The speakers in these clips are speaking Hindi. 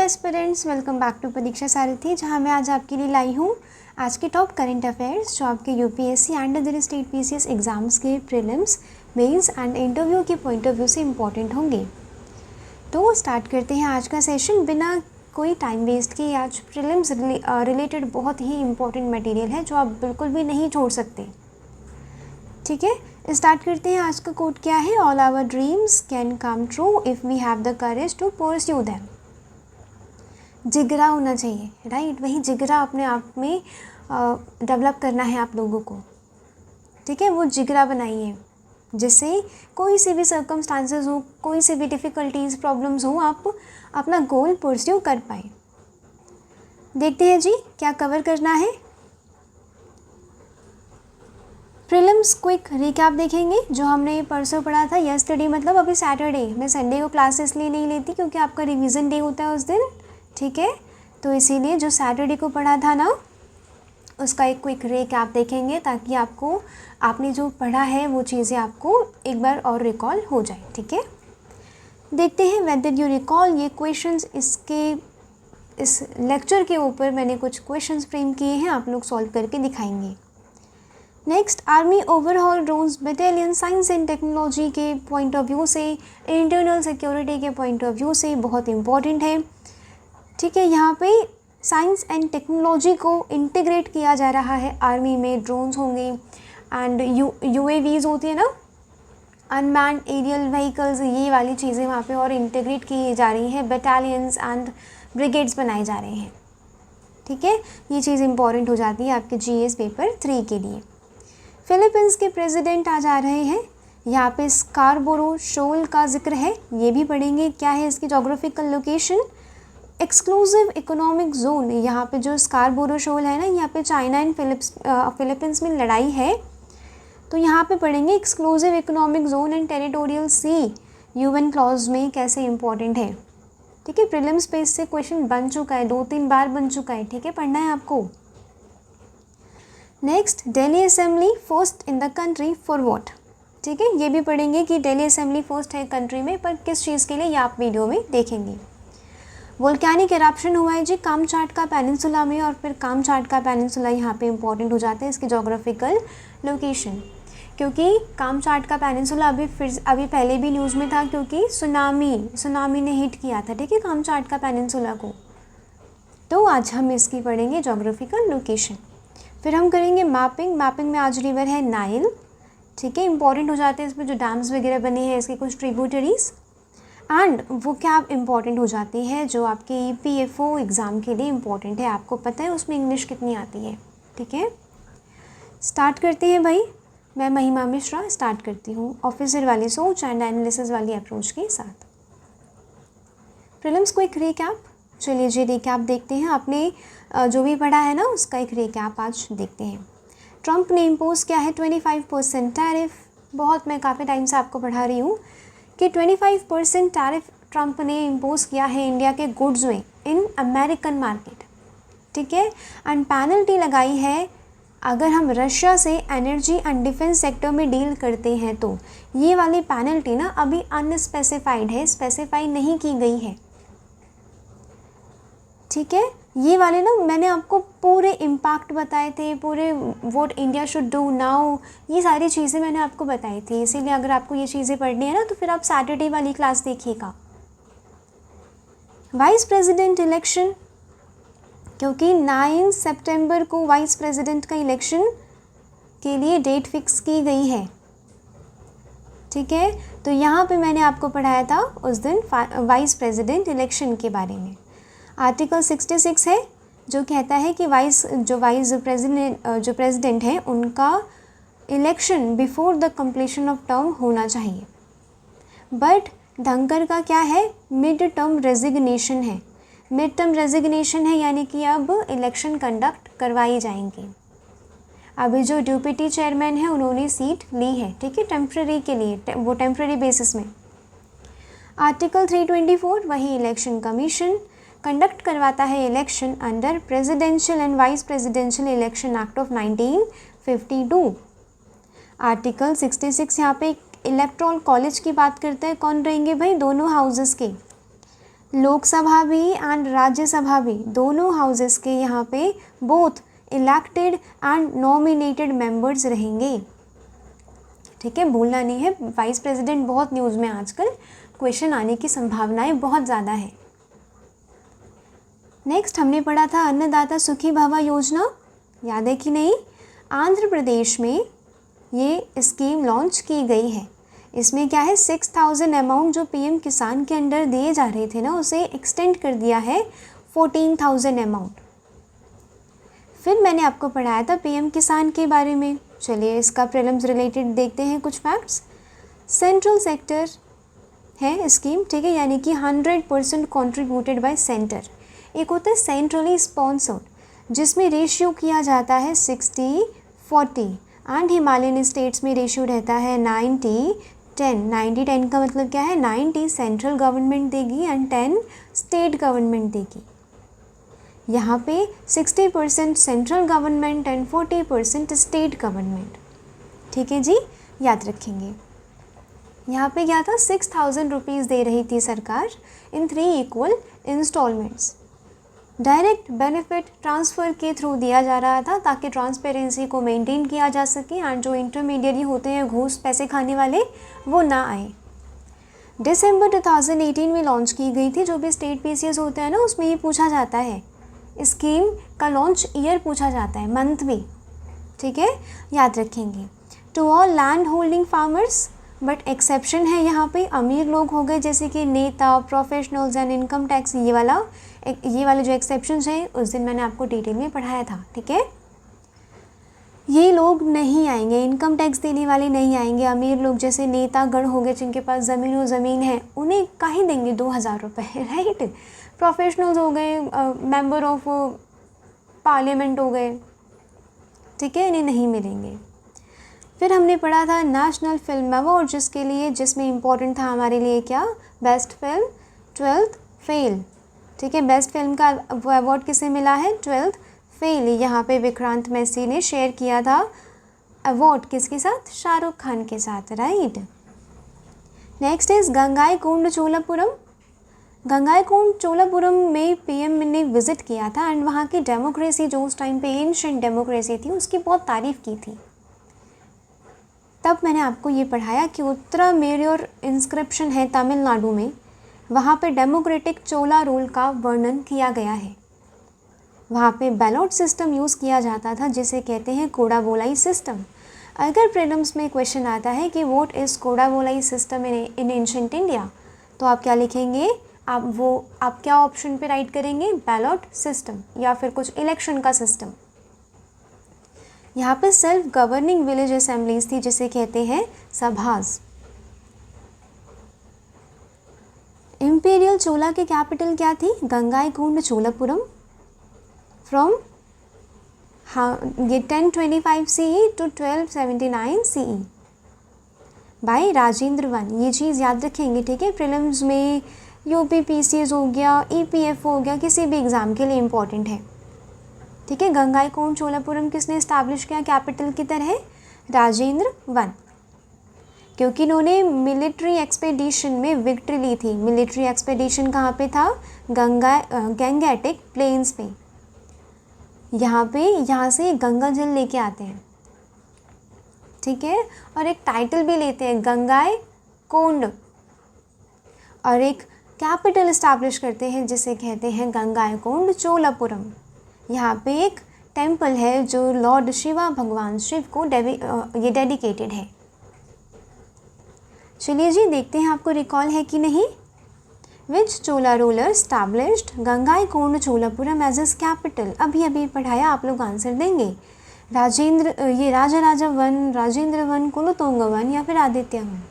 एस्पिरेंट्स, वेलकम बैक टू परीक्षा सारथी, जहां मैं आज आपके लिए लाई हूं आज के टॉप करंट अफेयर्स जो आपके UPSC and other state PCS exams के प्रीलिम्स, मेंस एंड इंटरव्यू के पॉइंट ऑफ व्यू से इम्पॉर्टेंट होंगे। तो स्टार्ट करते हैं आज का सेशन बिना कोई टाइम वेस्ट किए। आज प्रीलिम्स रिलेटेड बहुत ही इम्पॉर्टेंट मटेरियल है जो आप बिल्कुल भी नहीं छोड़ सकते। ठीक है, स्टार्ट करते हैं। आज का कोट क्या है? All our dreams can come true if we have the courage to pursue them. जिगरा होना चाहिए, राइट? वही जिगरा अपने आप में डेवलप करना है आप लोगों को। ठीक है, वो जिगरा बनाइए जिससे कोई से भी सर्कमस्टांसेस हो, कोई से भी डिफ़िकल्टीज़ प्रॉब्लम्स हो, आप अपना गोल परस्यू कर पाए। देखते हैं जी क्या कवर करना है। प्रीलिम्स क्विक रिकैप देखेंगे जो हमने परसों पढ़ा था, यस्टरडे मतलब अभी सैटरडे। मैं संडे को क्लास इसलिए नहीं लेती क्योंकि आपका रिवीजन डे होता है उस दिन। ठीक है, तो इसीलिए जो सैटरडे को पढ़ा था ना, उसका एक क्विक रिकैप देखेंगे ताकि आपको आपने जो पढ़ा है वो चीज़ें आपको एक बार और रिकॉल हो जाए। ठीक है, देखते हैं व्हेन डिड यू रिकॉल ये क्वेश्चंस। इस लेक्चर के ऊपर मैंने कुछ क्वेश्चंस फ्रेम किए हैं, आप लोग सॉल्व करके दिखाएंगे। Next, army overhaul drones battalion science and technology के पॉइंट ऑफ व्यू से, इंटरनल सिक्योरिटी के पॉइंट ऑफ व्यू से बहुत इंपॉर्टेंट है। ठीक है, यहाँ पे साइंस एंड टेक्नोलॉजी को इंटीग्रेट किया जा रहा है आर्मी में। ड्रोन्स होंगे एंड यूएवीज होती है ना, अनमैन्ड एरियल व्हीकल्स, ये वाली चीज़ें वहाँ पे और इंटीग्रेट की जा रही हैं। बटालियंस एंड ब्रिगेड्स बनाए जा रहे हैं। ठीक है, ये चीज़ इंपॉर्टेंट हो जाती है आपके जीएस पेपर 3 के लिए। फिलीपींस के प्रेसिडेंट आज आ रहे हैं। यहाँ पे स्कारबोरो शोल का जिक्र है, ये भी पढ़ेंगे। क्या है इसकी geographical location? Exclusive economic zone. यहाँ पे जो स्कारबोरो शोल है ना, यहाँ पे चाइना एंड फिलीपींस में लड़ाई है, तो यहाँ पे पढ़ेंगे exclusive economic zone and territorial C UN clause में कैसे इंपॉर्टेंट है। ठीक है, प्रीलिम्स पे इससे क्वेश्चन बन चुका है, 2-3 बार बन चुका है। ठीक है, पढ़ना है आपको। Next, Delhi assembly first in the country for what. ठीक है, ये भी पढ़ेंगे कि दिल्ली असेंबली फर्स्ट है कंट्री में, पर किस चीज़ के लिए, ये आप वीडियो में देखेंगे। वोल्केनिक इरप्शन हुआ है जी कामचाटका पेनिनसुला में, और फिर कामचाटका पेनिनसुला यहाँ पे इंपॉर्टेंट हो जाता है इसकी जोग्राफिकल लोकेशन, क्योंकि कामचाटका पेनिनसुला अभी पहले भी न्यूज़ में था क्योंकि सुनामी ने हिट किया था। ठीक है, कामचाटका पेनिनसुला को। तो आज हम इसकी पढ़ेंगे जोग्राफिकल लोकेशन। फिर हम करेंगे मैपिंग में आज रिवर है नाइल। ठीक है, इंपॉर्टेंट हो जाते हैं इसमें जो डैम्स वगैरह बने हैं, इसके कुछ ट्रिब्यूटरीज एंड वो क्या इंपॉर्टेंट हो जाती है जो आपके ईपीएफओ एग्ज़ाम के लिए इम्पॉर्टेंट है। आपको पता है उसमें इंग्लिश कितनी आती है। ठीक है, स्टार्ट करते हैं भाई। मैं महिमा मिश्रा स्टार्ट करती हूँ ऑफिसर वाली सोच एंड एनालिसिस वाली अप्रोच के साथ। प्रीलिम्स को एक रिकैप, चलिए जी रिकैप देखते हैं। आपने जो भी पढ़ा है ना उसका एक रिकैप आज देखते हैं। ट्रंप ने इम्पोज किया है 25% टैरिफ। बहुत मैं काफ़ी टाइम से आपको पढ़ा रही हूँ कि 25% टैरिफ ट्रंप ने इम्पोज किया है इंडिया के गुड्स में इन अमेरिकन मार्केट। ठीक है, एंड पेनल्टी लगाई है अगर हम रशिया से एनर्जी एंड डिफेंस सेक्टर में डील करते हैं तो। ये वाली पेनल्टी ना अभी अनस्पेसिफाइड है, स्पेसिफाई नहीं की गई है। ठीक है, ये वाले ना मैंने आपको पूरे इम्पैक्ट बताए थे, पूरे what India should do now, ये सारी चीज़ें मैंने आपको बताई थी। इसीलिए अगर आपको ये चीज़ें पढ़नी है ना तो फिर आप सैटरडे वाली क्लास देखिएगा। वाइस प्रेसिडेंट इलेक्शन, क्योंकि 9 सितंबर को वाइस प्रेसिडेंट का इलेक्शन के लिए डेट फिक्स की गई है। ठीक है, तो यहाँ पे मैंने आपको पढ़ाया था उस दिन वाइस प्रेसिडेंट इलेक्शन के बारे में। आर्टिकल 66 है जो कहता है कि जो प्रेसिडेंट है उनका election before the completion of term होना चाहिए। बट धनकर का क्या है? मिड टर्म रेजिग्नेशन है। मिड टर्म रेजिग्नेशन है यानी कि अब इलेक्शन कंडक्ट करवाई जाएंगे। अभी जो डिप्टी चेयरमैन है उन्होंने सीट ली है। ठीक है, टेम्प्रेरी के लिए, वो टेम्प्रेरी बेसिस में। आर्टिकल 324 वही इलेक्शन कमीशन कंडक्ट करवाता है election under presidential and vice presidential election act of 1952। Article 66 यहाँ पे इलेक्टोरल कॉलेज की बात करते हैं। कौन रहेंगे भाई? दोनों हाउसेस के। लोकसभा भी एंड राज्यसभा भी, दोनों हाउसेस के यहाँ पे both elected and nominated members रहेंगे। ठीक है, भूलना नहीं है, वाइस प्रेसिडेंट बहुत न्यूज़ में आजकल, क्वेश्चन आने की संभावनाएं बहुत ज़्यादा है। नेक्स्ट हमने पढ़ा था अन्नदाता सुखी भवा योजना, याद है कि नहीं? आंध्र प्रदेश में ये स्कीम लॉन्च की गई है। इसमें क्या है, 6000 अमाउंट जो पीएम किसान के अंडर दिए जा रहे थे ना, उसे एक्सटेंड कर दिया है 14000 अमाउंट। फिर मैंने आपको पढ़ाया था पीएम किसान के बारे में। चलिए इसका प्रीलिम्स रिलेटेड देखते हैं कुछ फैक्ट्स। सेंट्रल सेक्टर है स्कीम, ठीक है, यानी कि 100% कॉन्ट्रीब्यूटेड बाय सेंटर। एक होता है सेंट्रली स्पॉन्सर्ड, जिसमें रेशियो किया जाता है 60-40 एंड हिमालयन स्टेट्स में रेशियो रहता है 90-10। 90-10 का मतलब क्या है, 90 सेंट्रल गवर्नमेंट देगी एंड 10 स्टेट गवर्नमेंट देगी। यहाँ पे 60% central government and 40% state government. ठीक है जी, याद रखेंगे। यहाँ पे क्या था, 6000 रुपीज़ दे रही थी सरकार in 3 equal installments. Direct benefit transfer के थ्रू दिया जा रहा था ताकि ट्रांसपेरेंसी को मेंटेन किया जा सके एंड जो इंटरमीडिएट होते हैं घूस पैसे खाने वाले वो ना आए। दिसंबर 2018 में लॉन्च की गई थी। जो भी स्टेट पीसीएस होते हैं ना, उसमें ये पूछा जाता है, स्कीम का लॉन्च ईयर पूछा जाता है, मंथ भी। ठीक है, याद रखेंगे। To all land holding farmers, but exception है यहाँ पे, अमीर लोग हो गए जैसे कि नेता, प्रोफेशनल्स एंड इनकम टैक्स, ये वाले जो एक्सेप्शंस हैं उस दिन मैंने आपको डिटेल में पढ़ाया था। ठीक है, ये लोग नहीं आएंगे, इनकम टैक्स देने वाले नहीं आएंगे। अमीर लोग जैसे नेता गण हो गए जिनके पास ज़मीन है, उन्हें काहे देंगे 2000 रुपये, राइट। प्रोफेशनल्स हो गए, मेंबर ऑफ पार्लियामेंट हो गए, ठीक है, इन्हें नहीं मिलेंगे। फिर हमने पढ़ा था नेशनल फिल्म अवार्ड, जिसमें इम्पोर्टेंट था हमारे लिए क्या, बेस्ट फिल्म 12th फेल। ठीक है, बेस्ट फिल्म का अवार्ड किसे मिला है, 12th फेल। यहाँ पे विक्रांत मैसी ने शेयर किया था अवार्ड किसके साथ, शाहरुख खान के साथ, right. Next is Gangaikonda Cholapuram. Gangaikonda Cholapuram में पीएम ने विजिट किया था एंड वहाँ की डेमोक्रेसी, जो उस टाइम पे एंशिएंट डेमोक्रेसी थी, उसकी बहुत तारीफ़ की थी। तब मैंने आपको ये पढ़ाया कि उत्तरा मेरियर इंस्क्रिप्शन है तमिलनाडु में, वहाँ पे डेमोक्रेटिक चोला रूल का वर्णन किया गया है। वहाँ पे बैलॉट सिस्टम यूज़ किया जाता था, जिसे कहते हैं कोडाबोलाई सिस्टम। अगर प्रीलिम्स में क्वेश्चन आता है कि what is Kudavolai system in ancient India, तो आप क्या लिखेंगे, आप क्या ऑप्शन पे राइट करेंगे, बैलॉट सिस्टम या फिर कुछ इलेक्शन का सिस्टम। यहाँ पे सेल्फ गवर्निंग विलेज असेंबलीज थी, जिसे कहते हैं सभाज। इंपीरियल चोला के कैपिटल क्या थी, गंगाईकोंड चोलापुरम। फ्रॉम ये 1025 CE to 1279 CE by Rajendra one. ये चीज़ याद रखेंगे, ठीक है। प्रीलिम्स में यूपी पीसीएस हो गया, ईपीएफ हो गया, किसी भी एग्ज़ाम के लिए इम्पॉर्टेंट है, ठीक है। गंगाईकोंड चोलापुरम किसने इस्टेब्लिश किया कैपिटल की तरह, राजेंद्र वन, क्योंकि इन्होंने मिलिट्री एक्सपेडिशन में विक्ट्री ली थी। मिलिट्री एक्सपेडिशन कहाँ पे था, गंगेटिक प्लेन्स पे। यहाँ से गंगा जल लेके आते हैं, ठीक है, और एक टाइटल भी लेते हैं गंगाईकोंड, और एक कैपिटल इस्टेब्लिश करते हैं जिसे कहते हैं गंगाईकोंड चोलापुरम। यहाँ पे एक टेम्पल है जो लॉर्ड शिवा, भगवान शिव को ये डेडिकेटेड है। चलिए जी, देखते हैं आपको रिकॉल है कि नहीं। Which Chola ruler established Gangaikonda Cholapuram as is capital. अभी पढ़ाया, आप लोग आंसर देंगे। ये Raja one, Rajendra one, Kulothunga one या फिर Aditya one.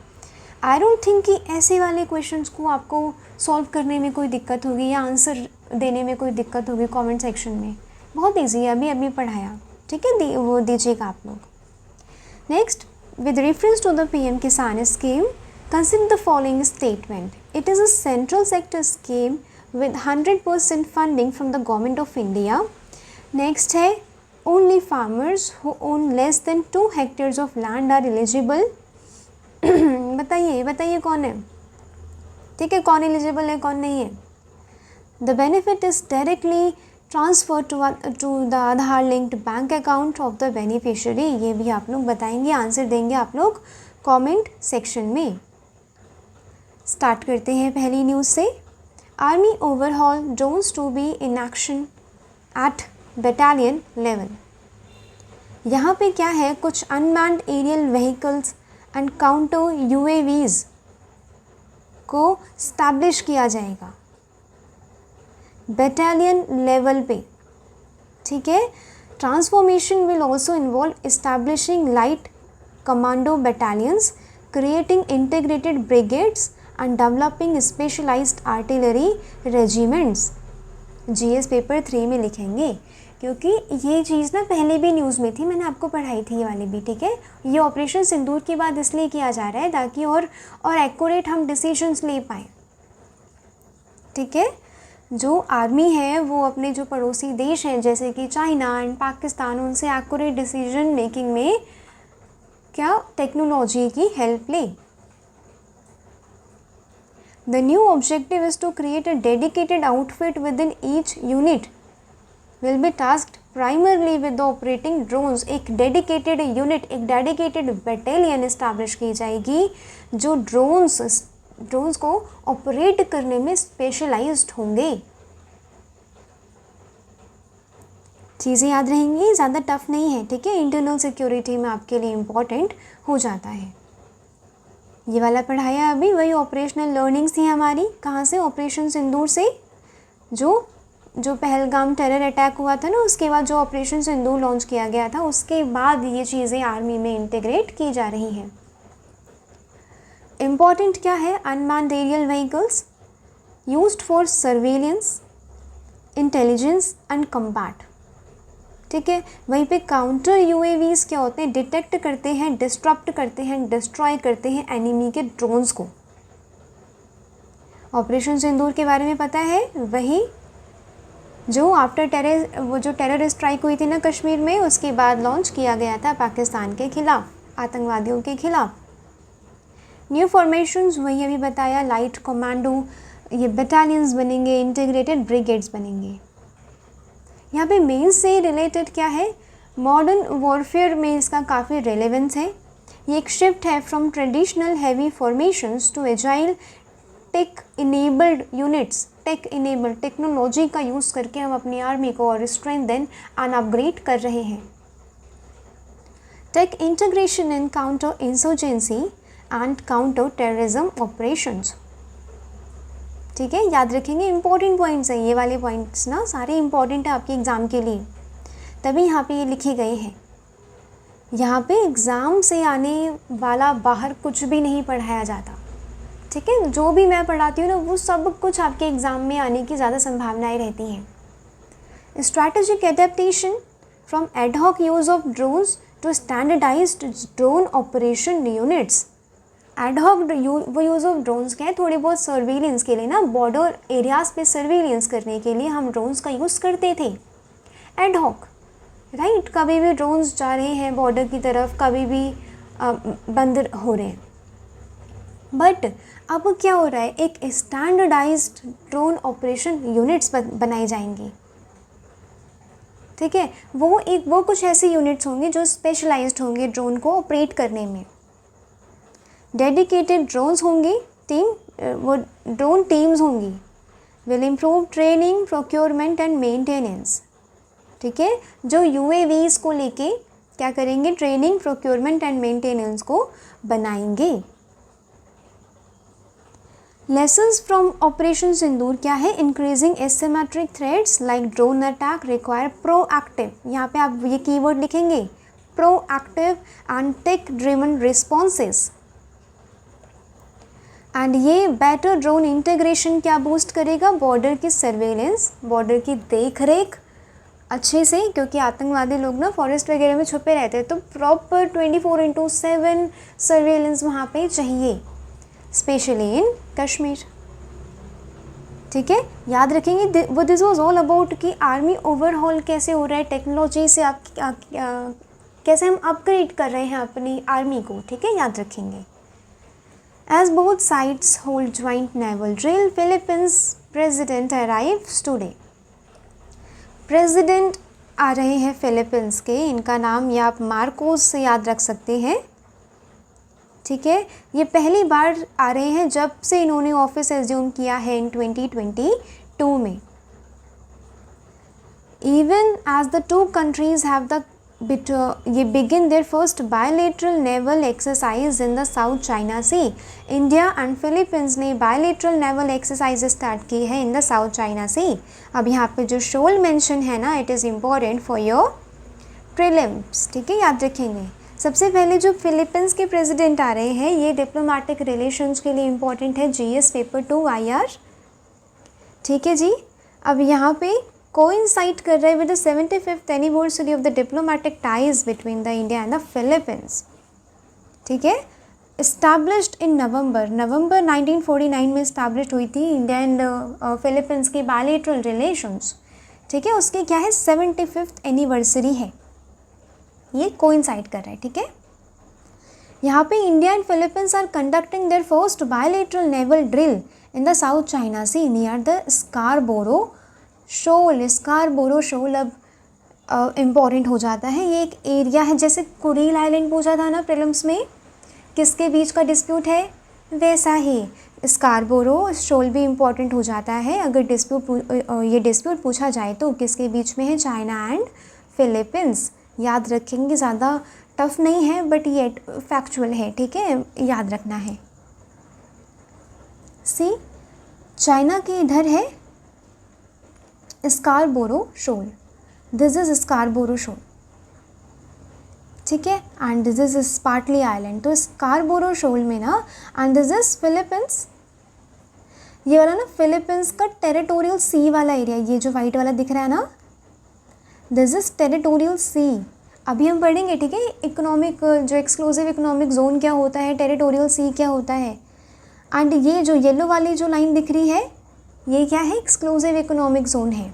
I don't think कि ऐसे वाले क्वेश्चंस को आपको सॉल्व करने में कोई दिक्कत होगी या आंसर देने में कोई दिक्कत होगी कमेंट सेक्शन में। बहुत ईजी है, अभी पढ़ाया, ठीक है, वो दीजिएगा आप लोग। Next, with reference to the PM Kisan scheme, consider the following statement. It is a central sector scheme with 100% funding from the government of India. Next है, only farmers who own less than 2 hectares of land are eligible. बताइए कौन है, ठीक है, कौन एलिजिबल है कौन नहीं है। The benefit is directly transfer to the Aadhaar linked bank account of the beneficiary. ये भी आप लोग बताएंगे, आंसर देंगे आप लोग कमेंट सेक्शन में। स्टार्ट करते हैं पहली न्यूज़ से। Army overhaul drones to be in action at battalion level. यहाँ पे क्या है, कुछ unmanned aerial vehicles and counter UAVs को स्टैब्लिश किया जाएगा बटालियन लेवल पे, ठीक है। Transformation will also involve establishing light commando battalions, creating integrated brigades and developing specialised artillery regiments. GS paper 3 में लिखेंगे, क्योंकि ये चीज़ ना पहले भी न्यूज़ में थी, मैंने आपको पढ़ाई थी ये वाली भी, ठीक है। ये ऑपरेशन सिंदूर के बाद इसलिए किया जा रहा है ताकि और एक्यूरेट हम डिसीजंस ले पाएँ, ठीक है। जो आर्मी है वो अपने जो पड़ोसी देश हैं जैसे कि चाइना एंड पाकिस्तान, उनसे एक्यूरेट डिसीजन मेकिंग में क्या टेक्नोलॉजी की हेल्प ले। The new objective is to create a dedicated outfit within each unit will be tasked primarily with operating drones. एक डेडिकेटेड यूनिट, एक डेडिकेटेड बटालियन इस्टेब्लिश की जाएगी जो ड्रोन्स को ऑपरेट करने में स्पेशलाइज्ड होंगे। चीज़ें याद रहेंगी, ज़्यादा टफ नहीं है, ठीक है। इंटरनल सिक्योरिटी में आपके लिए इम्पॉर्टेंट हो जाता है। ये वाला पढ़ाया अभी, वही ऑपरेशनल लर्निंग्स थी हमारी। कहाँ से? ऑपरेशन सिंदूर से। जो पहलगाम टेरर अटैक हुआ था ना, उसके बाद जो ऑपरेशन सिंदूर लॉन्च किया गया था, उसके बाद ये चीज़ें आर्मी में इंटीग्रेट की जा रही हैं। इम्पॉर्टेंट क्या है? Unmanned aerial vehicles used for surveillance, intelligence and combat, ठीक है। वहीं पे काउंटर यूएवीज़ क्या होते हैं? डिटेक्ट करते हैं, डिस्ट्रप्ट करते हैं, डिस्ट्रॉय करते हैं एनिमी के ड्रोन्स को। ऑपरेशन सिंदूर के बारे में पता है, वही जो आफ्टर टेरर, वो जो टेरर स्ट्राइक हुई थी ना कश्मीर में, उसके बाद लॉन्च किया गया था पाकिस्तान के खिलाफ, आतंकवादियों के खिलाफ। न्यू फॉर्मेशंस वही अभी बताया, लाइट कमांडो, ये बटालियंस बनेंगे, इंटीग्रेटेड ब्रिगेड्स बनेंगे। यहाँ पे मेंस से रिलेटेड क्या है? मॉडर्न वॉरफेयर में इसका काफ़ी रेलेवेंस है। ये एक शिफ्ट है from traditional heavy formations to agile tech enabled units. Tech enabled, technology का यूज़ करके हम अपनी आर्मी को और स्ट्रेंथन एंड अपग्रेड कर रहे हैं। Tech integration in counter insurgency and counter terrorism operations, ठीक है। याद रखेंगे, इंपॉर्टेंट पॉइंट्स हैं ये वाले पॉइंट्स ना, सारे इंपॉर्टेंट है आपके एग्ज़ाम के लिए, तभी यहाँ पे ये लिखे गए हैं। यहाँ पे एग्ज़ाम से आने वाला बाहर कुछ भी नहीं पढ़ाया जाता, ठीक है। जो भी मैं पढ़ाती हूँ ना, वो सब कुछ आपके एग्ज़ाम में आने की ज़्यादा संभावनाएं रहती हैं। Strategic adaptation from ad hoc use of drones to standardized drone operation units. Ad hoc वो यूज़ ऑफ ड्रोन्स क्या है? थोड़ी बहुत सर्विलेंस के लिए ना, बॉर्डर एरियाज़ पे सर्विलेंस करने के लिए हम ड्रोन्स का यूज़ करते थे। एडहॉक, राइट, कभी भी ड्रोन्स जा रहे हैं बॉर्डर की तरफ, कभी भी बंद हो रहे हैं। बट अब क्या हो रहा है? एक स्टैंडर्डाइज्ड ड्रोन ऑपरेशन यूनिट्स बनाई जाएंगी, ठीक है। वो कुछ ऐसी यूनिट्स होंगी जो स्पेशलाइज्ड होंगे ड्रोन को ऑपरेट करने में। डेडिकेटेड ड्रोन्स होंगी, वो ड्रोन टीम्स होंगी। Will improve training, procurement and maintenance, ठीक है। जो यूएवीज़ को लेके क्या करेंगे? ट्रेनिंग, प्रोक्योरमेंट एंड मेंटेनेंस को बनाएंगे। लेसन्स फ्रॉम ऑपरेशन सिंदूर क्या है? Increasing asymmetric threats like drone attack require proactive, यहाँ पे आप ये कीवर्ड लिखेंगे, proactive and tech driven responses. And ये बेटर ड्रोन इंटीग्रेशन क्या बूस्ट करेगा? बॉर्डर की सर्वेलेंस, बॉर्डर की देख रेख अच्छे से, क्योंकि आतंकवादी लोग ना फॉरेस्ट वगैरह में छुपे रहते हैं, तो प्रॉपर 24/7 सर्वेलेंस वहाँ पे चाहिए, स्पेशली इन कश्मीर, ठीक है। याद रखेंगे वो दिस वॉज ऑल अबाउट कि आर्मी ओवरहॉल कैसे हो रहा है, टेक्नोलॉजी से कैसे हम अपग्रेड कर रहे हैं अपनी आर्मी को, ठीक है, याद रखेंगे। As both sides hold joint naval drill, Philippines president arrives today. President आ रहे हैं फिलीपींस के, इनका नाम या आप मार्कोस से याद रख सकते हैं, ठीक है। ये पहली बार आ रहे हैं जब से इन्होंने ऑफिस एज्यूम किया है इन 2022 में। Even as the two countries have the ये begin their first bilateral naval exercise in the South China Sea. India and Philippines ने बायलैटरल नेवल एक्सरसाइज स्टार्ट की है in the South China Sea. अब यहाँ पे जो शोल मेंशन है ना, it is important for your prelims, ठीक है, याद रखेंगे। सबसे पहले जो फिलीपींस के प्रेसिडेंट आ रहे हैं, ये डिप्लोमेटिक रिलेशंस के लिए इम्पॉर्टेंट है, GS पेपर 2 IR, ठीक है जी। अब यहाँ पे कोइंसाइड कर रहे हैं with the 75th anniversary of the diplomatic ties between the India and the Philippines, ठीक है। इस्टेब्लिश्ड इन नवंबर 1949 में इस्टेब्लिश हुई थी इंडिया एंड फिलीपींस की बायलैटरल रिलेशंस, ठीक है। उसकी क्या है, 75th एनिवर्सरी है, ये कोइंसाइड कर रहा है, ठीक है। यहाँ पे India and Philippines are conducting their first bilateral naval drill in the South China Sea near the Scarborough Shoal. Scarborough Shoal अब इम्पॉर्टेंट हो जाता है, ये एक एरिया है, जैसे कुरील आइलैंड पूछा था ना प्रीलिम्स में, किसके बीच का डिस्प्यूट है, वैसा ही स्कारबोरो शोल भी इम्पॉर्टेंट हो जाता है अगर ये डिस्प्यूट पूछा जाए तो किसके बीच में है, चाइना एंड फिलीपींस। याद रखेंगे, ज़्यादा टफ नहीं है बट ये फैक्चुअल है, ठीक है, याद रखना है। सी चाइना के इधर है Scarborough Shoal, this is Scarborough Shoal, ठीक है, and this is Spratly island. तो स्कारबोरो शोल में ना, एंड दिस इज फिलीपींस, ये वाला ना फिलीपींस का टेरिटोरियल सी वाला एरिया, ये जो वाइट वाला दिख रहा है ना, दिस इज टेरिटोरियल सी। अभी हम पढ़ेंगे, ठीक है, इकोनॉमिक जो एक्सक्लूसिव इकोनॉमिक जोन क्या होता है, टेरिटोरियल सी क्या होता है। एंड ये जो येलो वाली जो लाइन दिख रही है, ये क्या है, एक्सक्लूसिव इकोनॉमिक जोन है।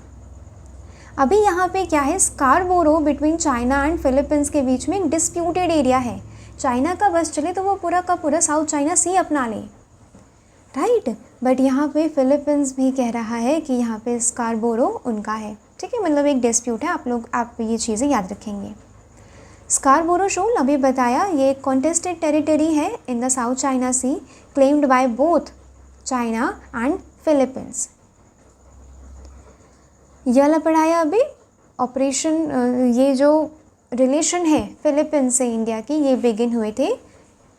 अभी यहाँ पे क्या है, Scarborough between China and Philippines के बीच में एक डिस्प्यूटेड एरिया है। चाइना का बस चले तो वो पूरा का पूरा साउथ चाइना सी अपना ले, राइट, बट यहाँ पे फिलीपींस भी कह रहा है कि यहाँ पे स्कारबोरो उनका है, ठीक है, मतलब एक डिस्प्यूट है। आप ये चीज़ें याद रखेंगे। स्कारबोरो शोल अभी बताया, ये एक कॉन्टेस्टेड टेरिटरी है in the South China Sea, claimed by both China and Philippines. ये वाला पढ़ाया अभी ऑपरेशन, ये जो रिलेशन है फिलीपींस से इंडिया की, ये बिगिन हुए थे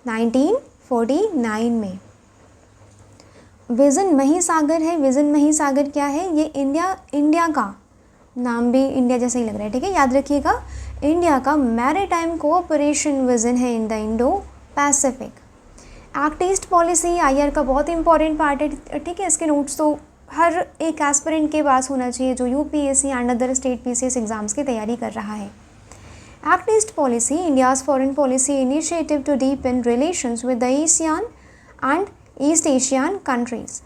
1949 में। विजन महिसागर है, विजन महिसागर क्या है, ये इंडिया का नाम भी इंडिया जैसा ही लग रहा है, ठीक है, याद रखिएगा। इंडिया का मैरीटाइम कोऑपरेशन विजन है in the Indo Pacific. Act East policy IR का बहुत इंपॉर्टेंट पार्ट है, ठीक है, इसके नोट्स तो हर एक एस्पिरेंट के पास होना चाहिए जो UPSC and other state PCS exams की तैयारी कर रहा है। Act East Policy India's foreign policy initiative to deepen relations with the ASEAN and East Asian countries.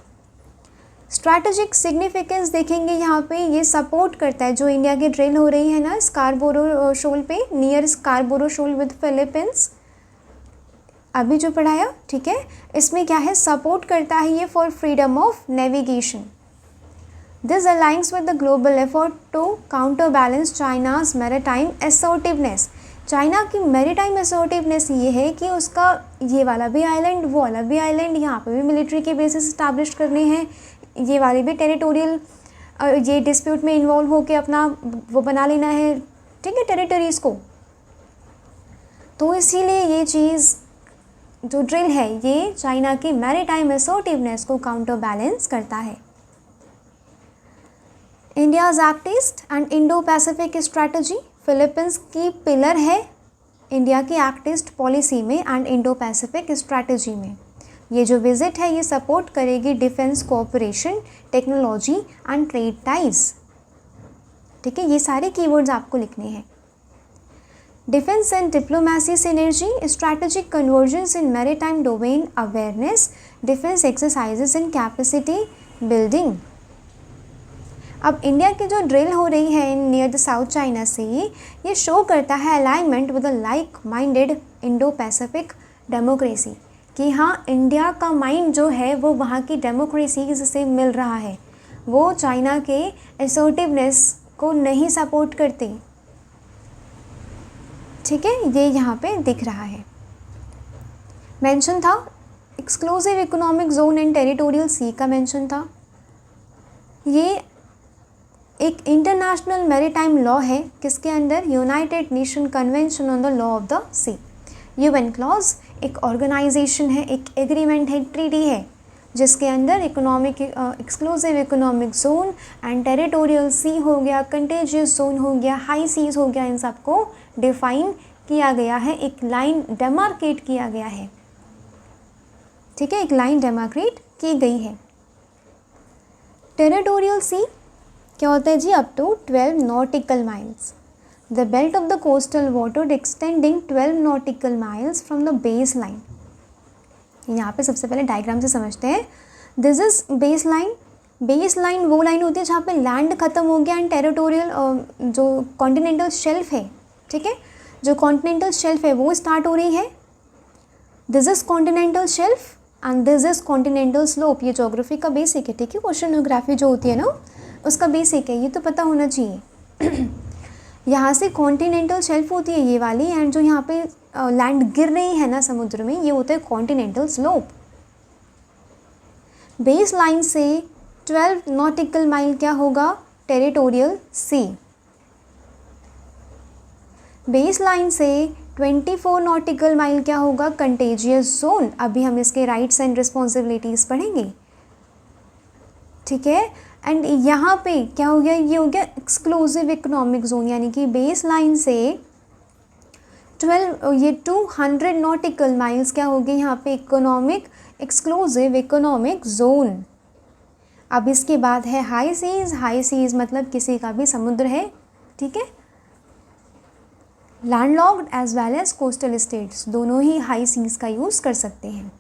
Strategic significance देखेंगे यहाँ पे, ये सपोर्ट करता है जो इंडिया की ड्रिल हो रही है ना स्कारबोरो शोल पे, near Scarborough Shoal with Philippines, अभी जो पढ़ाया, ठीक है, इसमें क्या है, सपोर्ट करता है ये for freedom of navigation. This alliance with the global effort to counter balance China's maritime assertiveness. China की मैरीटाइम असर्टिवनेस ये है कि उसका ये वाला भी आइलैंड, वो वाला भी आइलैंड, यहाँ पे भी मिलिट्री के बेसिस इस्टेब्लिश करने हैं, ये वाले भी टेरिटोरियल ये डिस्प्यूट में इन्वॉल्व होकर अपना वो बना लेना है, ठीक है, टेरिटरीज़ को। तो इसीलिए ये चीज़ जो ड्रिल है ये चाइना की मैरीटाइम असर्टिवनेस को काउंटर बैलेंस करता है। India's act east and Indo Pacific strategy, Philippines की पिलर है इंडिया की एक्ट ईस्ट पॉलिसी में एंड इंडो पैसिफिक स्ट्रैटेजी में। ये जो विजिट है ये सपोर्ट करेगी defence cooperation, technology and trade ties, ठीक है, ये सारे कीवर्ड्स आपको लिखने हैं। Defence and diplomacy synergy, strategic convergence in maritime domain awareness, defence exercises in capacity building. अब इंडिया की जो ड्रिल हो रही है नियर द साउथ चाइना सी, ये शो करता है alignment with a like minded Indo Pacific democracy, कि हाँ इंडिया का माइंड जो है वो वहाँ की डेमोक्रेसी से मिल रहा है। वो चाइना के असर्टिवनेस को नहीं सपोर्ट करते। ठीक है, ये यहाँ पे दिख रहा है। मेंशन था exclusive economic zone and territorial सी का मेंशन था। ये एक इंटरनेशनल मैरीटाइम लॉ है, किसके under? United Nation Convention on the Law of the Sea. UNCLOS एक ऑर्गेनाइजेशन है, एक एग्रीमेंट है, ट्रीटी है, जिसके अंदर economic exclusive economic zone and territorial sea हो गया, कंटेजियस जोन हो गया, हाई सीज हो गया, इन सबको डिफाइन किया गया है, एक लाइन डेमार्केट किया गया है। ठीक है, एक लाइन डेमार्केट की गई है। टेरिटोरियल सी क्या होता है जी? Up to 12 nautical miles. The belt of the coastal water extending 12 nautical miles from the base line. यहाँ पे सबसे पहले डायग्राम से समझते हैं। This is base line. Base line वो लाइन होती है जहाँ पे लैंड खत्म हो गया एंड टेरिटोरियल जो कॉन्टिनेंटल शेल्फ है, ठीक है, जो कॉन्टिनेंटल शेल्फ है वो स्टार्ट हो रही है। This is continental shelf and this is continental slope. ये ज्योग्राफी का बेसिक है, ठीक है, ओशनोग्राफी जो होती है ना उसका बेसिक है, ये तो पता होना चाहिए। यहाँ से कॉन्टिनेंटल शेल्फ होती है ये वाली, एंड जो यहाँ पे लैंड गिर रही है ना समुद्र में, ये होता है कॉन्टिनेंटल स्लोप। बेस लाइन से 12 नॉटिकल माइल क्या होगा? टेरिटोरियल सी। बेस लाइन से 24 नॉटिकल माइल क्या होगा? Contagious zone. अभी हम इसके राइट्स एंड रिस्पॉन्सिबिलिटीज़ पढ़ेंगे, ठीक है। एंड यहाँ पे क्या हो गया? ये हो गया एक्सक्लूसिव इकोनॉमिक जोन, यानी कि बेस लाइन से 200 नॉटिकल माइल्स क्या हो गए यहाँ पे? Economic exclusive economic zone. अब इसके बाद है हाई सीज। हाई सीज मतलब किसी का भी समुद्र है, ठीक है, landlocked as well as coastal states, दोनों ही हाई सीज का यूज़ कर सकते हैं।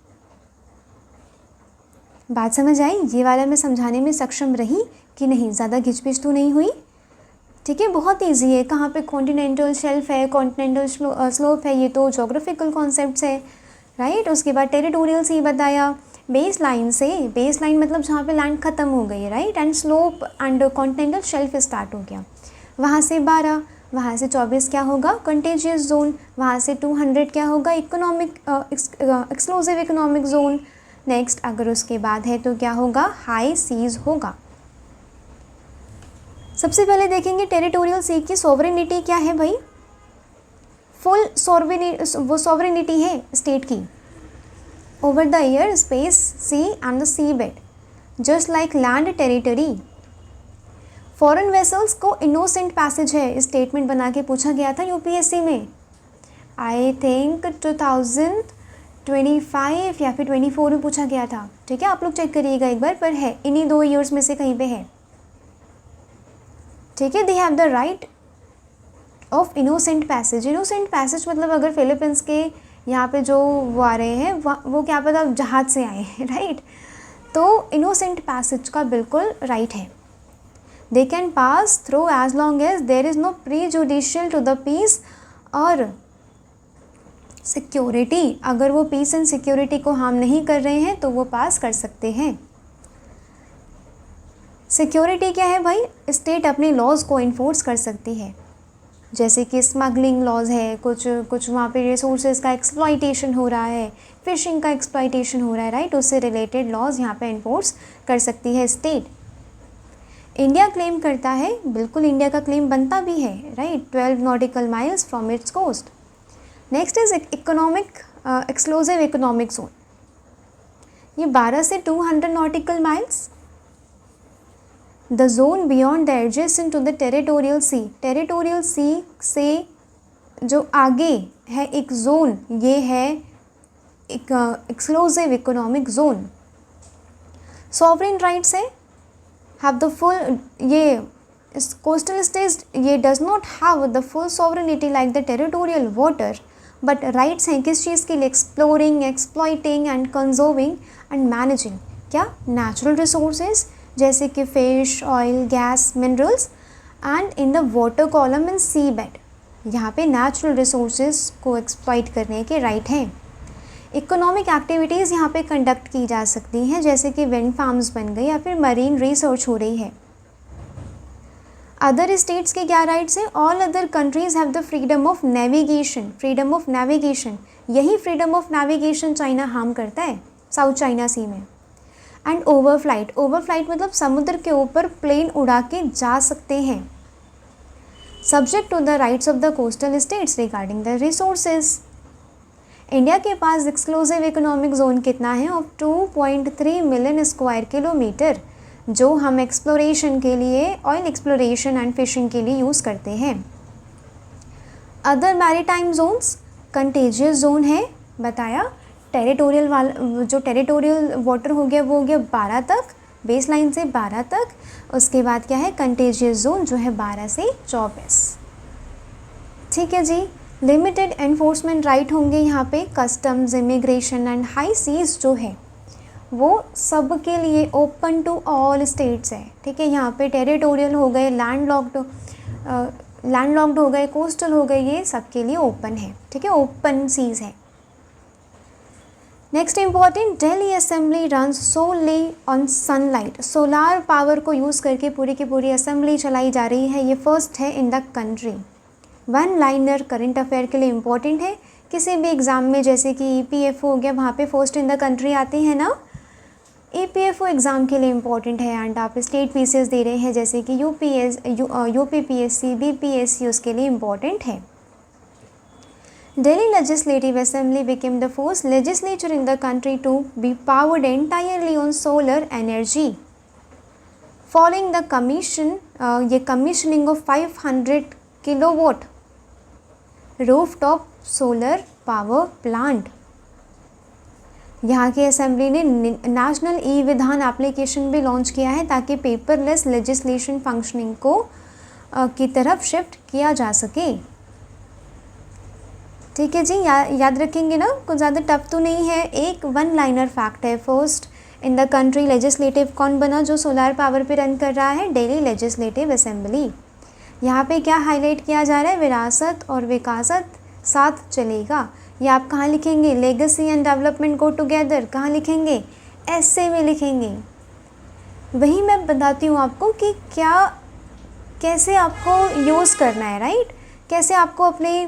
बात समझ आई? ये वाला मैं समझाने में सक्षम रही कि नहीं? ज़्यादा घिचपिच तो नहीं हुई? ठीक है, बहुत ईजी है। कहाँ पे कॉन्टिनेंटल शेल्फ है, कॉन्टिनेंटल स्लोप है, ये तो जोग्राफिकल कॉन्सेप्ट्स है, राइट। उसके बाद टेरिटोरियल सी बताया। बेस लाइन से, बेस लाइन मतलब जहाँ पे लैंड ख़त्म हो गई है, right, and slope and continental shelf start हो गया। वहाँ से 12, वहाँ से 24 क्या होगा? Contagious zone. वहाँ से 200 क्या होगा? Economic exclusive economic zone. Next अगर उसके बाद है तो क्या होगा? हाई सीज होगा। सबसे पहले देखेंगे टेरिटोरियल सी की सॉवरेनिटी क्या है भाई? फुल सॉवरेनिटी है स्टेट की over the air, space, sea and the sea bed, just like land territory. Foreign vessels को इनोसेंट पैसेज है, स्टेटमेंट बना के पूछा गया था यूपीएससी में, आई थिंक 2025 या फिर 24 में पूछा गया था, ठीक है, आप लोग चेक करिएगा एक बार, पर है इन्हीं 2 ईयर्स में से कहीं पे है, ठीक है। They have the right of innocent passage. Innocent passage मतलब अगर फिलीपींस के यहाँ पे जो वो आ रहे हैं वो क्या पता जहाज़ से आए हैं, राइट, तो इनोसेंट पैसेज का बिल्कुल राइट है। They can pass through as long as there is no prejudicial to the peace और सिक्योरिटी। अगर वो पीस एंड सिक्योरिटी को हार्म नहीं कर रहे हैं तो वो पास कर सकते हैं। सिक्योरिटी क्या है भाई? स्टेट अपने लॉज को इन्फोर्स कर सकती है, जैसे कि स्मगलिंग लॉज है, कुछ वहाँ पे रिसोर्सेज का एक्सप्लॉइटेशन हो रहा है, फिशिंग का एक्सप्लॉइटेशन हो रहा है, राइट, उससे रिलेटेड लॉज यहाँ पे इन्फोर्स कर सकती है स्टेट। इंडिया क्लेम करता है, बिल्कुल इंडिया का क्लेम बनता भी है, right, 12 nautical miles from its coast. Next is economic exclusive economic zone. ये 12 से 200 nautical miles. The zone beyond the adjacent to the territorial sea. Territorial sea से जो आगे है एक जोन, ये है एक exclusive economic zone. Sovereign rights है, हैव द फुल, ये कोस्टल स्टेट्स ये does not have the full sovereignty like the territorial water, but rights हैं किस चीज़ के लिए? Exploring, exploiting and conserving and managing क्या? नेचुरल रिसोर्सेज जैसे कि fish, oil, gas, minerals and in the water column in sea bed. यहाँ पे नेचुरल रिसोर्सेज को एक्सप्लॉइट करने के राइट हैं। इकोनॉमिक एक्टिविटीज़ यहाँ पे कंडक्ट की जा सकती हैं, जैसे कि विंड फार्म्स बन गई या फिर मरीन रिसर्च हो रही है। अदर स्टेट्स के क्या राइट्स हैं? All other countries have the freedom of navigation. Freedom of navigation, यही freedom of navigation China harm करता है साउथ चाइना सी में। एंड ओवरफ्लाइट, ओवरफ्लाइट मतलब समुद्र के ऊपर प्लेन उड़ा के जा सकते हैं। Subject to the rights of the coastal states regarding the resources. India के पास एक्सक्लूसिव इकोनॉमिक जोन कितना है? ऑफ 2.3 मिलियन स्क्वायर किलोमीटर, जो हम एक्सप्लोरेशन के लिए, ऑयल एक्सप्लोरेशन एंड फिशिंग के लिए यूज़ करते हैं। Other maritime zones, contagious zone है बताया, टेरिटोरियल वाला जो टेरिटोरियल वाटर हो गया वो हो गया 12 तक, बेस लाइन से 12 तक। उसके बाद क्या है? कंटेजियस जोन जो है 12 से 24। ठीक है जी। लिमिटेड एनफोर्समेंट राइट होंगे यहाँ पे, customs, immigration and high seas जो है वो सब के लिए ओपन टू ऑल स्टेट्स है। ठीक है, यहाँ पे टेरिटोरियल हो गए, लैंडलॉक्ड हो गए, कोस्टल हो गए, ये सब के लिए ओपन है। ठीक है, ओपन सीज है। Next important, Delhi assembly runs solely on sunlight. Solar power को यूज़ करके पूरी की पूरी असेंबली चलाई जा रही है। ये फर्स्ट है in the country. One liner current affair के लिए इम्पॉर्टेंट है किसी भी एग्ज़ाम में, जैसे कि EPFO हो गया, वहाँ पे फर्स्ट इन द कंट्री आती है ना। EPFO एग्ज़ाम के लिए इम्पॉर्टेंट है। एंड आप स्टेट PCS दे रहे हैं जैसे कि UPPSC, BPSC, उसके लिए इम्पॉर्टेंट है। Delhi Legislative Assembly became the first legislature in the country to be powered entirely on solar energy. Following the commissioning of 500 kilowatt rooftop solar power plant. यहाँ की असेंबली ने नेशनल ई-विधान एप्लीकेशन भी लॉन्च किया है ताकि पेपरलेस लेजिस्लेशन फंक्शनिंग को की तरफ शिफ्ट किया जा सके। ठीक है जी, याद रखेंगे ना, कुछ ज़्यादा टफ तो नहीं है। एक वन लाइनर फैक्ट है, first in the country legislative कौन बना जो सोलार पावर पे रन कर रहा है? Delhi legislative assembly. यहाँ पे क्या हाईलाइट किया जा रहा है? विरासत और विकासत साथ चलेगा। ये आप कहाँ लिखेंगे? Legacy and development go together. कहाँ लिखेंगे? ऐसे में लिखेंगे। वही मैं बताती हूँ आपको कि क्या कैसे आपको यूज़ करना है, राइट? कैसे आपको अपने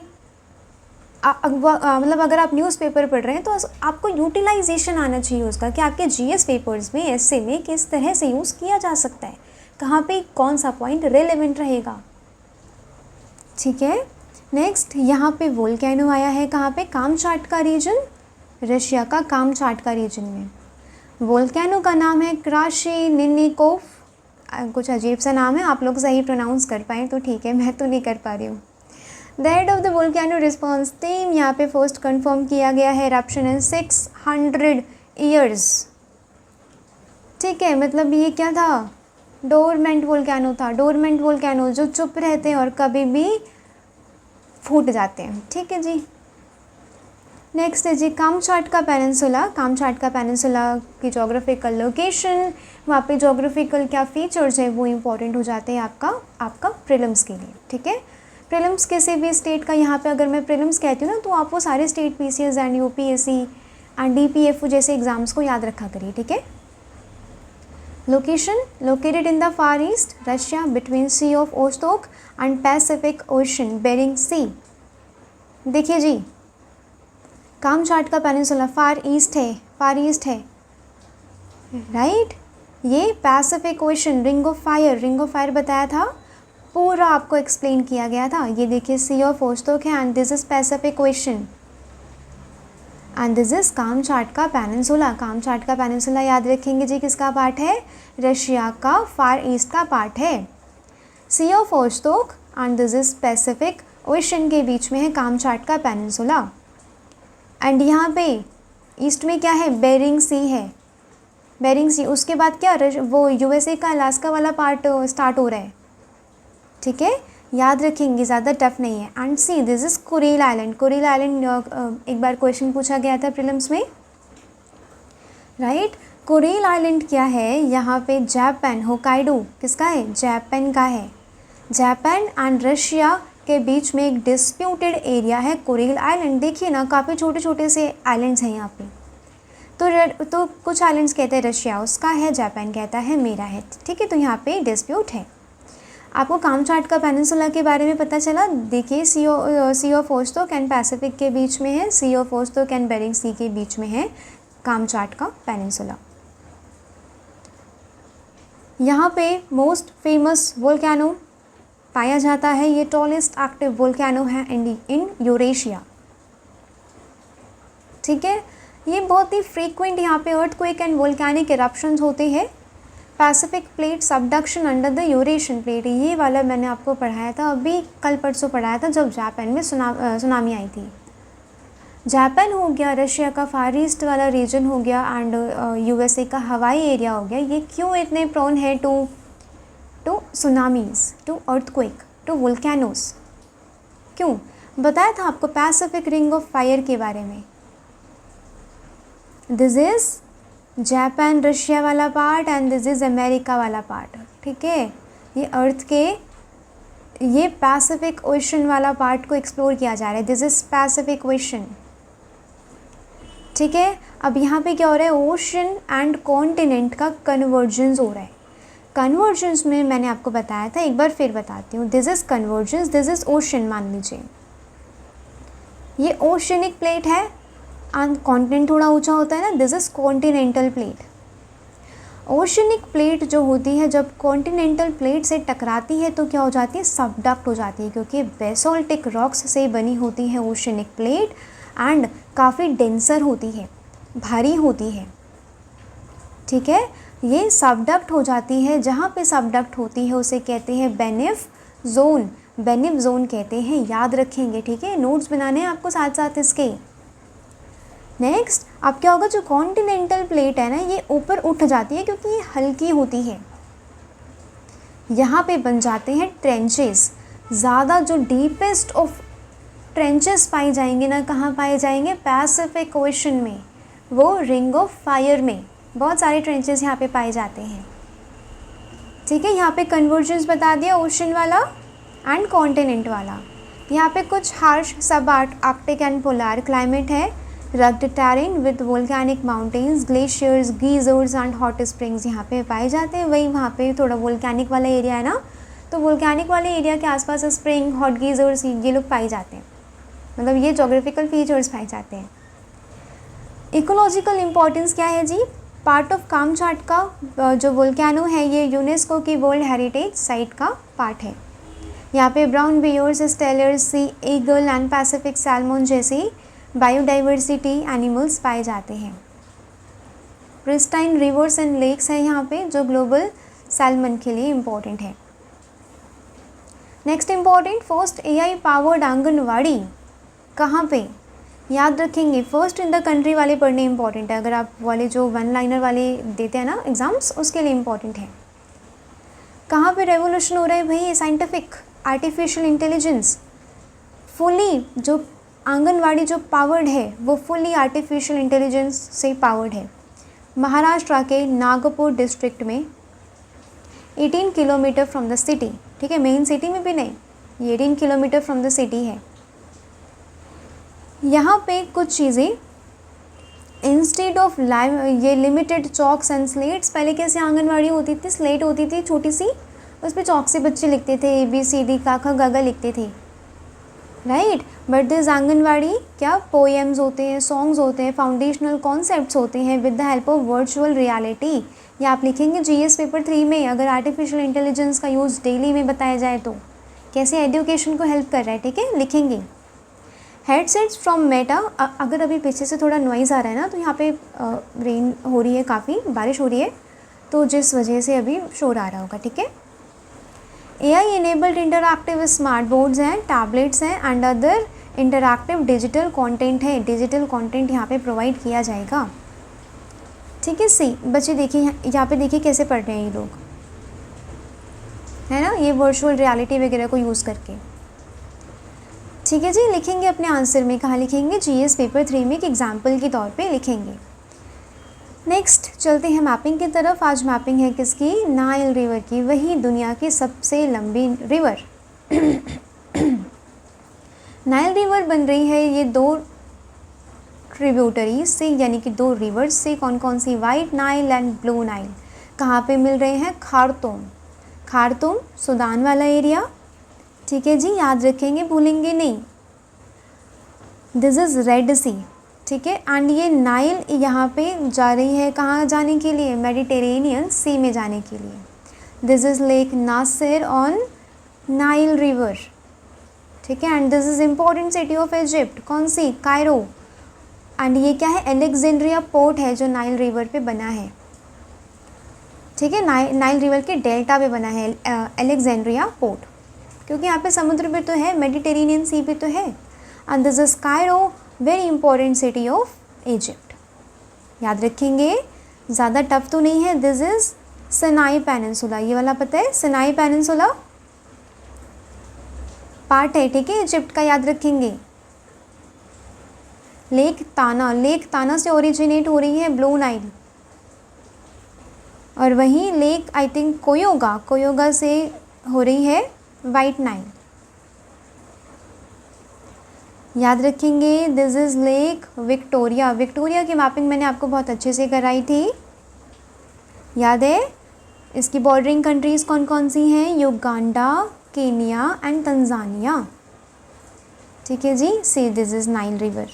मतलब अगर आप न्यूज़पेपर पढ़ रहे हैं तो आपको यूटिलाइजेशन आना चाहिए उसका, कि आपके GS पेपर्स में, ऐसे में किस तरह से यूज़ किया जा सकता है, कहाँ पे कौन सा पॉइंट रेलेवेंट रहेगा। ठीक है, नेक्स्ट यहाँ पे वोल्केनो आया है, कहाँ पे? कामचाटका रीजन, रशिया का कामचाटका रीजन में। वोल्केनो का नाम है क्राशिनिनिकोव। कुछ अजीब सा नाम है, आप लोग सही प्रोनाउंस कर पाएँ तो ठीक है, मैं तो नहीं कर पा रही हूँ। The head of the volcano response team, यहाँ पे फर्स्ट कंफर्म किया गया है एरप्शन इन 600 ईयर्स। ठीक है, मतलब ये क्या था? डोरमेंट वोल्केनो था। डोरमेंट वोल्केनो जो चुप रहते हैं और कभी भी फूट जाते हैं। ठीक है जी। नेक्स्ट है जी कामचाटका पेनिनसुला। कामचाटका पेनिनसुला की जोग्राफिकल लोकेशन, वहाँ पे जोग्राफिकल क्या फीचर्स है वो इम्पोर्टेंट हो जाते हैं आपका प्रीलिम्स के लिए। ठीक है, प्रीलिम्स किसी भी स्टेट का, यहाँ पे अगर मैं प्रीलिम्स कहती हूँ ना तो आप वो सारे state PCS and UPSC and DPFO जैसे एग्जाम्स को याद रखा करिए। ठीक है। Location, located in the Far East Russia between Sea of Okhotsk and Pacific Ocean, Bering Sea. देखिए जी, कामचाटका पेनिनसुला फार ईस्ट है, राइट। ये Pacific Ocean, ring of fire बताया था, पूरा आपको एक्सप्लेन किया गया था। ये देखिए सी ऑफ ओस्टोक है and this is Pacific Ocean and this is Kamchatka peninsula. Kamchatka peninsula याद रखेंगे जी किसका पार्ट है? रशिया का फार ईस्ट का पार्ट है। Sea of Okhotsk and this is Pacific Ocean के बीच में है कामचाटका पेनिनसुला। एंड यहाँ पे ईस्ट में क्या है? बेरिंग सी है, बेरिंग सी। उसके बाद क्या? वो USA का अलास्का वाला पार्ट स्टार्ट हो रहा है। ठीक है, याद रखेंगे, ज़्यादा टफ नहीं है। And see this is Kuril island. Kuril island एक बार क्वेश्चन पूछा गया था प्रीलिम्स में, राइट। कुरील आइलैंड क्या है? यहाँ पे जापान, होकाइडो किसका है? जापान का है। जापान एंड रशिया के बीच में एक डिस्प्यूटेड एरिया है कुरिल आइलैंड। देखिए ना, काफ़ी छोटे छोटे से आइलैंड्स हैं यहाँ पे। तो कुछ आइलैंड्स कहते हैं रशिया उसका है, जापान कहता है मेरा है। ठीक है, तो यहाँ पे डिस्प्यूट है। आपको कामचाट का पेनिनसुला के बारे में पता चला। देखिए, सी ऑफ ओस्टोक एंड पैसिफिक के बीच में है, Sea of Okhotsk and bearing सी के बीच में है कामचाट का पेनिनसुला। यहाँ पे मोस्ट फेमस वोल्केनो पाया जाता है, ये टॉलेस्ट एक्टिव वोल्केनो है इन यूरेशिया। ठीक है, ये बहुत ही फ्रीक्वेंट यहाँ पे अर्थक्वेक एंड वोल्केनिक इरप्शंस होते हैं। Pacific plate subduction under the Eurasian plate, ये वाला मैंने आपको पढ़ाया था, अभी कल परसों पढ़ाया था, जब जापान में सुनामी आई थी। जापान हो गया, रशिया का फार ईस्ट वाला रीजन हो गया, एंड यूएसए का हवाई एरिया हो गया। ये क्यों इतने प्रोन है to tsunamis, to earthquake, to volcanoes? क्यों? बताया था आपको पैसिफिक रिंग ऑफ फायर के बारे में। दिस इज़ जापान रशिया वाला part and this is America वाला पार्ट। ठीक है, ये अर्थ के ये पैसिफिक ओशन वाला पार्ट को एक्सप्लोर किया जा रहा है। This is Pacific ocean. ठीक है, अब यहाँ पे क्या हो रहा है, ओशन एंड कॉन्टिनेंट का कन्वर्जेंस हो रहा है। कन्वर्जेंस में मैंने आपको बताया था, एक बार फिर बताती हूँ। This is convergence, this is ocean मान लीजिए। ये ओशनिक प्लेट है एंड कॉन्टिनेंट थोड़ा ऊंचा होता है ना, this is continental plate. Oceanic plate जो होती है जब कॉन्टिनेंटल प्लेट से टकराती है तो क्या हो जाती है, सबडक्ट हो जाती है, क्योंकि बेसोल्टिक रॉक्स से बनी होती है ओशनिक प्लेट एंड काफ़ी डेंसर होती है, भारी होती है। ठीक है, ये सबडक्ट हो जाती है। जहाँ पे सबडक्ट होती है उसे कहते हैं बेनिफ जोन, बेनिफ जोन कहते हैं, याद रखेंगे। ठीक है, नोट्स बनाने हैं आपको साथ साथ इसके। नेक्स्ट, अब क्या होगा, जो कॉन्टिनेंटल प्लेट है ना, ये ऊपर उठ जाती है क्योंकि ये हल्की होती है। यहाँ पे बन जाते हैं ट्रेंचेस। ज़्यादा जो डीपेस्ट ऑफ ट्रेंचेस पाए जाएंगे ना, कहाँ पाए जाएंगे, पैसिफिक ओशन में, वो रिंग ऑफ फायर में बहुत सारे ट्रेंचेस यहाँ पे पाए जाते हैं। ठीक है, यहाँ पे कन्वर्जेंस बता दिया ओशन वाला एंड कॉन्टिनेंट वाला। यहाँ पे कुछ हार्श सब आर्कटिक एंड पोलर क्लाइमेट है, rugged terrain with volcanic mountains, glaciers, geysers and hot springs यहाँ पे पाए जाते हैं। वही वहाँ पे थोड़ा वोल्केनिक वाला एरिया है ना, तो वोल्केनिक वाले एरिया के आसपास स्प्रिंग, हॉट गीजर्स ये लोग पाए जाते हैं, मतलब ये जोग्राफिकल फीचर्स पाए जाते हैं। इकोलॉजिकल इम्पोर्टेंस क्या है जी, पार्ट ऑफ कामचाट का जो वोल्केनो है ये यूनेस्को की वर्ल्ड हेरिटेज साइट का पार्ट है। यहाँ पे brown bears, Steller's, sea eagle and Pacific salmon जैसी बायोडाइवर्सिटी एनिमल्स पाए जाते हैं। प्रिस्टाइन रिवर्स एंड लेक्स है यहाँ पे जो ग्लोबल सैल्मन के लिए इम्पोर्टेंट है। Next important, first AI powered anganwadi कहाँ पे, याद रखेंगे, फर्स्ट इन द कंट्री वाले पढ़ने इंपॉर्टेंट है। अगर आप वाले जो वन लाइनर वाले देते हैं ना एग्जाम्स, उसके लिए इम्पॉर्टेंट है। कहाँ पे रेवोल्यूशन हो रहा है भाई, साइंटिफिक आर्टिफिशियल इंटेलिजेंस फुली, जो आंगनवाड़ी जो पावर्ड है वो फुली आर्टिफिशियल इंटेलिजेंस से पावर्ड है। महाराष्ट्र के नागपुर डिस्ट्रिक्ट में 18 किलोमीटर फ्रॉम द सिटी। ठीक है, मेन सिटी में भी नहीं, ये 18 किलोमीटर फ्रॉम द सिटी है। यहाँ पे कुछ चीज़ें इंस्टेड ऑफ लाइव, ये लिमिटेड चॉक्स एंड स्लेट्स, पहले कैसे आंगनवाड़ी होती थी, स्लेट होती थी छोटी सी, उस पर चॉक से बच्चे लिखते थे, ABCD का ख ग घ लिखते थे, राइट। बट दिस आंगनवाड़ी क्या पोएम्स होते हैं, सॉन्ग्स होते हैं, फाउंडेशनल कॉन्सेप्ट्स होते हैं with the help of virtual reality. ये आप लिखेंगे GS पेपर 3 में, अगर आर्टिफिशियल इंटेलिजेंस का यूज़ डेली में बताया जाए तो कैसे एजुकेशन को हेल्प कर रहा है। ठीक है, लिखेंगे। हेडसेट्स फ्रॉम मेटा, अगर अभी पीछे से थोड़ा नॉइज़ आ रहा है ना, तो यहाँ पे रेन हो रही है, काफ़ी बारिश हो रही है, तो जिस वजह से अभी शोर आ रहा होगा। ठीक है, AI enabled interactive smart boards हैं, टैबलेट्स हैं and other interactive digital content है। डिजिटल कंटेंट यहाँ पे प्रोवाइड किया जाएगा। ठीक है, सी बच्चे देखिए यहाँ पे देखिए कैसे पढ़ रहे हैं ये लोग, है ना, ये वर्चुअल रियलिटी वगैरह को यूज़ करके। ठीक है जी, लिखेंगे अपने आंसर में, कहाँ लिखेंगे, GS पेपर 3 में एक एग्जाम्पल के तौर पे लिखेंगे। नेक्स्ट चलते हैं मैपिंग की तरफ। आज मैपिंग है किसकी, नाइल रिवर की, वही दुनिया की सबसे लंबी रिवर। नाइल रिवर बन रही है ये दो ट्रिब्यूटरीज से, यानी कि दो रिवर्स से। कौन कौन सी? White Nile and Blue Nile. कहाँ पे मिल रहे हैं? खार्तूम। खार्तूम सूडान वाला एरिया, ठीक है जी, याद रखेंगे, भूलेंगे नहीं। दिस इज़ रेड सी, ठीक है। एंड ये नाइल यहाँ पे जा रही है कहाँ जाने के लिए? मेडिटेरेनियन सी में जाने के लिए। This is Lake Nasser on Nile river, ठीक है। And this is important city of Egypt. कौन सी? कायरो। एंड ये क्या है? एलेक्जेंड्रिया पोर्ट है जो नाइल रिवर पे बना है, ठीक है। नाइल रिवर के डेल्टा पे बना है एलेक्जेंड्रिया पोर्ट, क्योंकि यहाँ पे समुद्र पे तो है, मेडिटेरेनियन सी पे तो है। And this is Cairo, very important city of Egypt. याद रखेंगे, ज़्यादा टफ तो नहीं है। दिस इज़ सिनाई पेनिनसुला, ये वाला पता है? सिनाई पेनिनसुला पार्ट है, ठीक है, इजिप्ट का, याद रखेंगे। लेक ताना से ओरिजिनेट हो रही है ब्लू नाइल, और वहीं लेक आई थिंक कोयोगा से हो रही है वाइट नाइल। याद रखेंगे, this is lake Victoria. Victoria की मैपिंग मैंने आपको बहुत अच्छे से कराई थी, याद है? इसकी बॉर्डरिंग कंट्रीज़ कौन कौन सी हैं? युगांडा, केनिया एंड तंजानिया, ठीक है जी। See this is Nile river.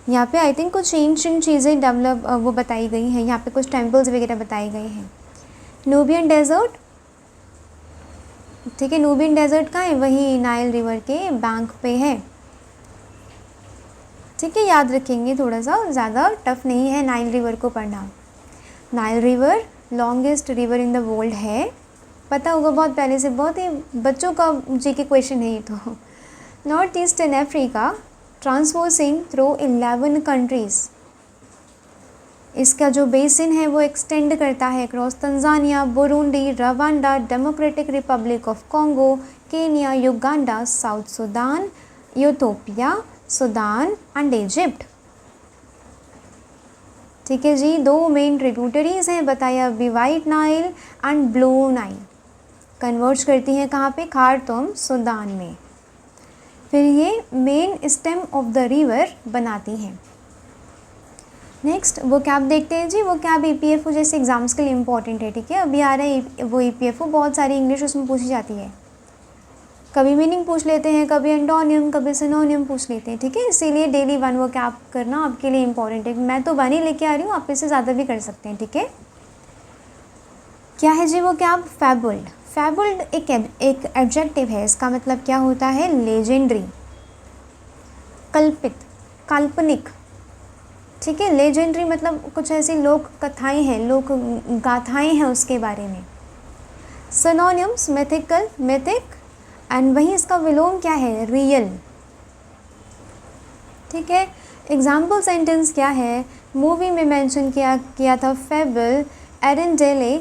यहाँ पे आई थिंक कुछ एंशिएंट चीज़ें डेवलप वो बताई गई हैं, यहाँ पे कुछ टेम्पल्स वगैरह बताए गए हैं। नूबियन डेजर्ट, ठीक है, नूबियन डेजर्ट कहाँ है? वही नाइल रिवर के बैंक पे है, ठीक है। याद रखेंगे, थोड़ा सा ज़्यादा टफ नहीं है नाइल रिवर को पढ़ना। Nile river longest river in the world है, पता होगा बहुत पहले से, बहुत ही बच्चों का जीके क्वेश्चन है ये तो। North eastern Africa traversing through 11 countries. इसका जो बेसिन है वो एक्सटेंड करता है across Tanzania, Burundi, Rwanda, Democratic Republic of Congo, Kenya, Uganda, South Sudan, Ethiopia, Sudan and Egypt, ठीक है जी। दो मेन ट्रिब्यूटरीज हैं बताया अभी, White Nile and Blue Nile. Converge करती हैं कहाँ पे? खार्तूम सूडान में। फिर ये main stem of the river बनाती हैं। नेक्स्ट वो कैब देखते हैं जी। वो कैब ईपीएफओ जैसे एग्जाम्स के लिए इम्पॉर्टेंट है, ठीक है। अभी आ रहा है वो ईपीएफओ, बहुत सारी इंग्लिश उसमें पूछी जाती है, कभी मीनिंग पूछ लेते हैं, कभी एंटोनियम, कभी सिनोनियम पूछ लेते हैं, ठीक है। इसीलिए डेली वन वो कैब करना आपके लिए इम्पॉर्टेंट है। मैं तो वन ही लेके आ रही हूँ, आप इससे ज़्यादा भी कर सकते हैं, ठीक है। क्या है जी वो कैब? फैबुल्ड। फैबुल्ड एक एडजेक्टिव है, इसका मतलब क्या होता है? लेजेंडरी, कल्पित, काल्पनिक, ठीक है। लेजेंडरी मतलब कुछ ऐसी लोक कथाएँ हैं, लोक गाथाएँ हैं उसके बारे में। सिनोनिम्स मिथिकल, मिथिक, एंड वहीं इसका विलोम क्या है? रियल, ठीक है। एग्जाम्पल सेंटेंस क्या है? मूवी में मेंशन किया था फेबल एरेंडेले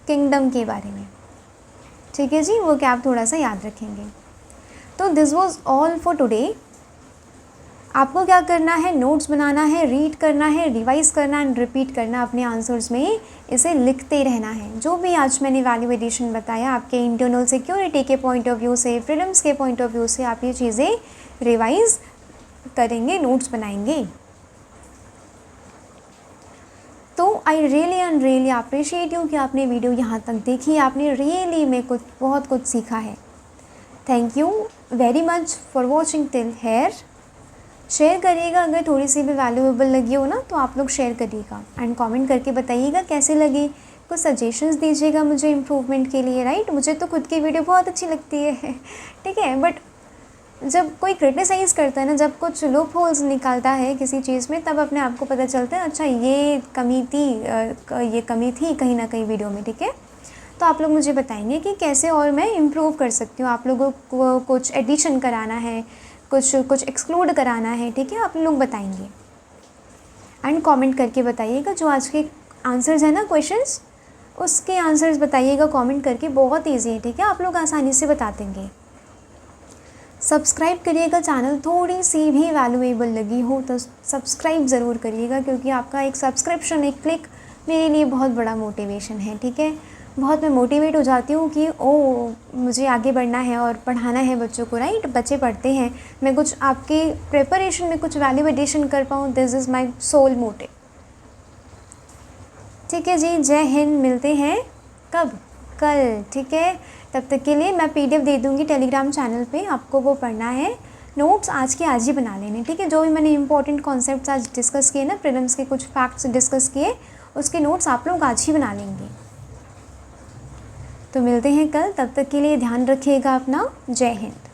किंगडम के बारे में, ठीक है जी। वो क्या आप थोड़ा सा याद रखेंगे। तो this was all for today. आपको क्या करना है? नोट्स बनाना है, रीड करना है, रिवाइज करना एंड रिपीट करना अपने आंसर्स में, इसे लिखते रहना है। जो भी आज मैंने वैल्यू एडिशन बताया आपके इंटरनल सिक्योरिटी के पॉइंट ऑफ व्यू से, प्रीलिम्स के पॉइंट ऑफ व्यू से, आप ये चीज़ें रिवाइज करेंगे, नोट्स बनाएंगे। तो I really and really appreciate you कि आपने वीडियो यहाँ तक देखी, आपने रियली में बहुत कुछ सीखा है। Thank you very much for watching till here. Share करिएगा अगर थोड़ी सी भी वैल्यूएबल लगी हो ना, तो आप लोग शेयर करिएगा एंड कमेंट करके बताइएगा कैसे लगी। कुछ सजेशंस दीजिएगा मुझे इम्प्रूवमेंट के लिए, राइट। मुझे तो खुद की वीडियो बहुत अच्छी लगती है, ठीक है, बट जब कोई क्रिटिसाइज़ करता है ना, जब कुछ लूप होल्स निकालता है किसी चीज़ में, तब अपने आप को पता चलता है अच्छा ये कमी थी कहीं ना कहीं वीडियो में, ठीक है। तो आप लोग मुझे बताएंगे कि कैसे और मैं इम्प्रूव कर सकती हूँ। आप लोगों को कुछ एडिशन कराना है, कुछ एक्सक्लूड कराना है, ठीक है, आप लोग बताएंगे एंड कमेंट करके बताइएगा। जो आज के आंसर्स हैं ना क्वेश्चंस, उसके आंसर्स बताइएगा कमेंट करके, बहुत इजी है, ठीक है, आप लोग आसानी से बता देंगे। सब्सक्राइब करिएगा चैनल, थोड़ी सी भी वैल्यूएबल लगी हो तो सब्सक्राइब ज़रूर करिएगा, क्योंकि आपका एक सब्सक्रिप्शन, एक क्लिक मेरे लिए बहुत बड़ा मोटिवेशन है, ठीक है। बहुत मैं मोटिवेट हो जाती हूँ कि ओ मुझे आगे बढ़ना है और पढ़ाना है बच्चों को, राइट। बच्चे पढ़ते हैं, मैं कुछ आपके प्रिपरेशन में कुछ वैल्यू एडिशन कर पाऊँ, this is my sole motive. ठीक है जी, जय हिंद। मिलते हैं कब? कल, ठीक है। तब तक के लिए मैं PDF दे दूँगी टेलीग्राम चैनल पे, आपको वो पढ़ना है। नोट्स आज के आज ही बना लेने, ठीक है। जो भी मैंने इंपॉर्टेंट कॉन्सेप्ट्स आज डिस्कस किए ना, प्रीलिम्स के कुछ फैक्ट्स डिस्कस किए, उसके नोट्स आप लोग आज ही बना लेंगे। तो मिलते हैं कल, तब तक के लिए ध्यान रखिएगा अपना। जय हिंद।